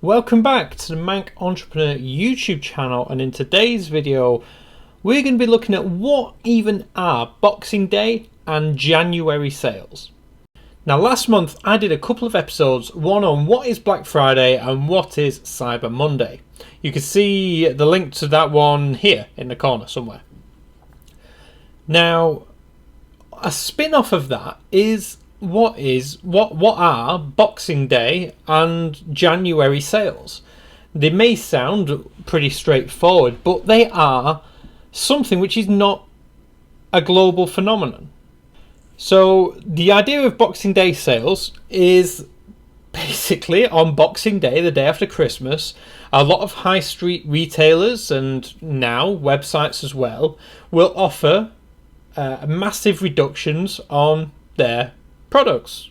Welcome back to the Manc Entrepreneur YouTube channel, and in today's video we're going to be looking at what even are Boxing Day and January sales. Now last month I did a couple of episodes, one on what is Black Friday and what is Cyber Monday. You can see the link to that one here in the corner somewhere. Now a spin-off of that is what are Boxing Day and January sales. They may sound pretty straightforward, but they are something which is not a global phenomenon. So the idea of Boxing Day sales is basically on Boxing Day, the day after Christmas, a lot of high street retailers and now websites as well will offer massive reductions on their products.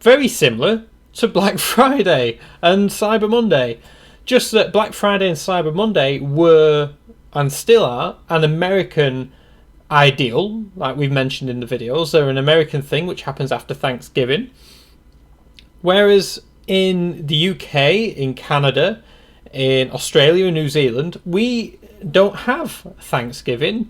Very similar to Black Friday and Cyber Monday. Just that Black Friday and Cyber Monday were, and still are, an American ideal, like we've mentioned in the videos. They're an American thing which happens after Thanksgiving. Whereas in the UK, in Canada, in Australia and New Zealand, we don't have Thanksgiving.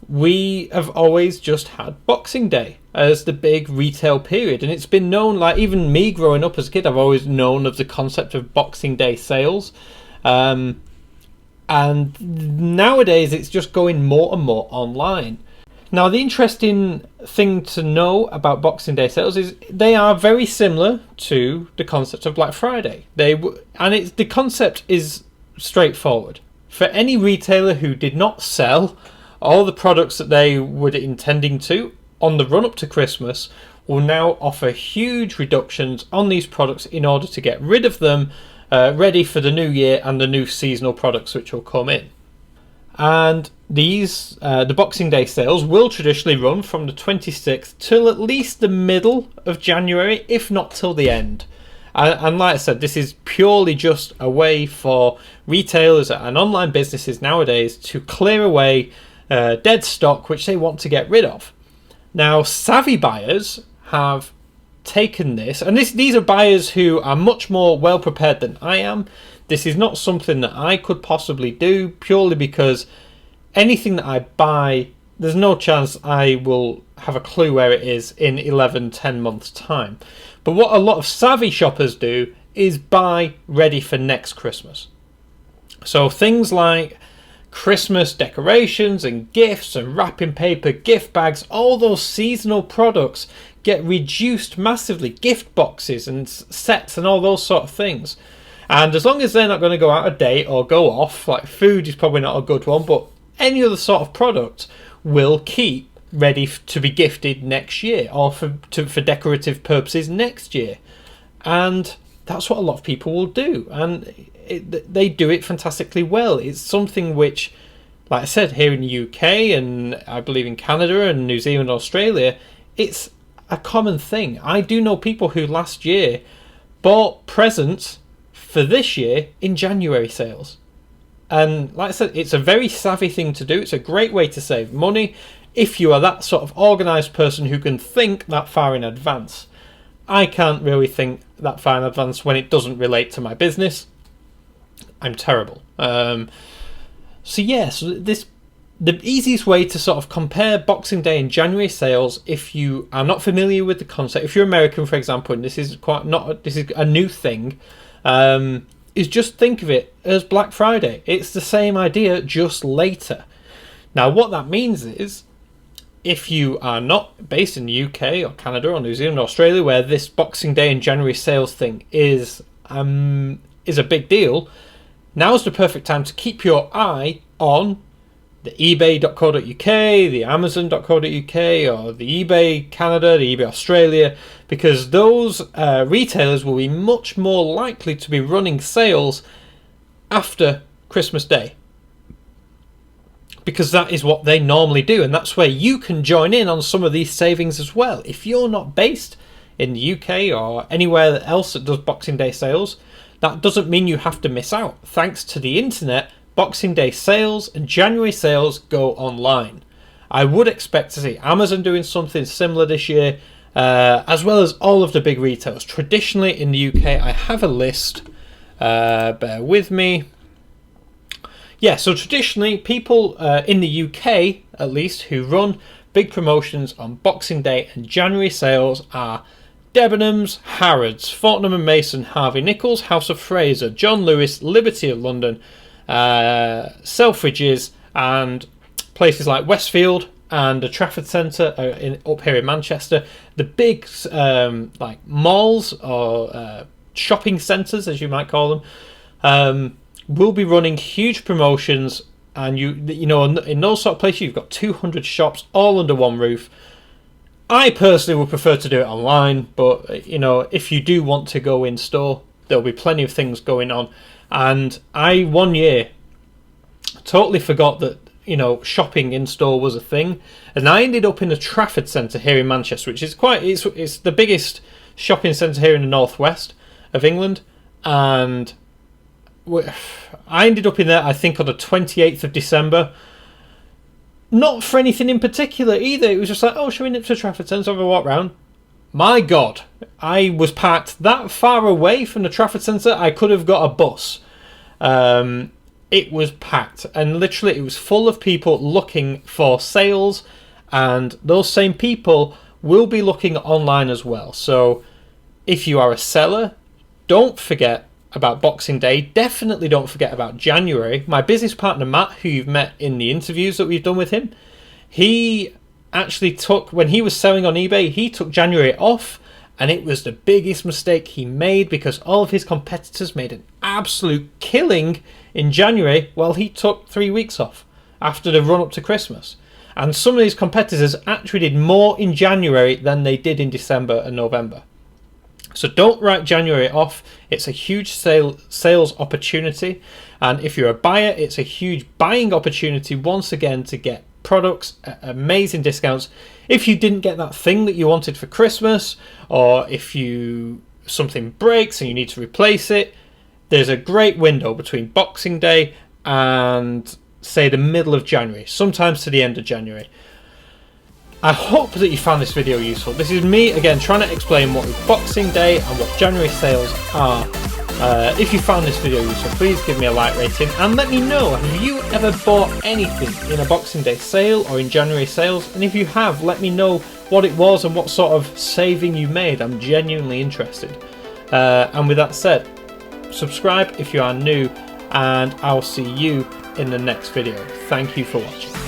We have always just had Boxing Day as the big retail period, and it's been known, like even me growing up as a kid, I've always known of the concept of Boxing Day sales, and nowadays it's just going more and more online. Now the interesting thing to know about Boxing Day sales is they are very similar to the concept of Black Friday. The concept is straightforward. For any retailer who did not sell all the products that they were intending to on the run up to Christmas will now offer huge reductions on these products in order to get rid of them, ready for the new year and the new seasonal products which will come in. And these, the Boxing Day sales will traditionally run from the 26th till at least the middle of January, if not till the end. And like I said, this is purely just a way for retailers and online businesses nowadays to clear away dead stock which they want to get rid of. Now savvy buyers have taken this, and these are buyers who are much more well prepared than I am. This is not something that I could possibly do, purely because anything that I buy, there's no chance I will have a clue where it is in 10 months time. But what a lot of savvy shoppers do is buy ready for next Christmas. So things like Christmas decorations and gifts and wrapping paper, gift bags, all those seasonal products get reduced massively. Gift boxes and sets and all those sort of things. And as long as they're not going to go out of date or go off, like food is probably not a good one, but any other sort of product will keep ready to be gifted next year or for decorative purposes next year. And that's what a lot of people will do, and they do it fantastically well. It's something which, like I said, here in the UK and I believe in Canada and New Zealand, Australia, it's a common thing. I do know people who last year bought presents for this year in January sales. And like I said, it's a very savvy thing to do. It's a great way to save money if you are that sort of organised person who can think that far in advance. I can't really think that far in advance when it doesn't relate to my business. I'm terrible. The easiest way to sort of compare Boxing Day and January sales, if you are not familiar with the concept, if you're American, for example, and this is a new thing, is just think of it as Black Friday. It's the same idea, just later. Now, what that means is, if you are not based in the UK or Canada or New Zealand or Australia, where this Boxing Day and January sales thing is a big deal, now's the perfect time to keep your eye on the ebay.co.uk, the amazon.co.uk, or the eBay Canada, the eBay Australia, because those retailers will be much more likely to be running sales after Christmas Day, because that is what they normally do, and that's where you can join in on some of these savings as well. If you're not based in the UK or anywhere else that does Boxing Day sales, that doesn't mean you have to miss out. Thanks to the internet, Boxing Day sales and January sales go online. I would expect to see Amazon doing something similar this year, as well as all of the big retailers. Traditionally in the UK, I have a list Bear with me. Yeah, so traditionally, people in the UK, at least, who run big promotions on Boxing Day and January sales are Debenhams, Harrods, Fortnum & Mason, Harvey Nichols, House of Fraser, John Lewis, Liberty of London, Selfridges, and places like Westfield and the Trafford Centre up here in Manchester. The big like malls or shopping centres, as you might call them, will be running huge promotions. And you know, in those sort of places, you've got 200 shops all under one roof. I personally would prefer to do it online, but you know, if you do want to go in store, there'll be plenty of things going on. And I, one year, totally forgot that, you know, shopping in store was a thing, and I ended up in the Trafford Centre here in Manchester, which is it's the biggest shopping centre here in the northwest of England, and I ended up in there, I think, on the 28th of December. Not for anything in particular either. It was just like, oh, shall we nip to Trafford Centre, have a walk round? My God, I was parked that far away from the Trafford Centre, I could have got a bus. It was packed, and literally it was full of people looking for sales, and those same people will be looking online as well. So if you are a seller, don't forget about Boxing Day. Definitely don't forget about January. My business partner Matt, who you've met in the interviews that we've done with him, he actually took, when he was selling on eBay, he took January off, and it was the biggest mistake he made because all of his competitors made an absolute killing in January while he took 3 weeks off after the run up to Christmas. And some of his competitors actually did more in January than they did in December and November. So don't write January off. It's a huge sales opportunity, and if you're a buyer, it's a huge buying opportunity once again to get products at amazing discounts. If you didn't get that thing that you wanted for Christmas, or if something breaks and you need to replace it, there's a great window between Boxing Day and, say, the middle of January, sometimes to the end of January. I hope that you found this video useful. This is me, again, trying to explain what Boxing Day and what January sales are. If you found this video useful, please give me a like rating and let me know, have you ever bought anything in a Boxing Day sale or in January sales? And if you have, let me know what it was and what sort of saving you made. I'm genuinely interested. And with that said, subscribe if you are new, and I'll see you in the next video. Thank you for watching.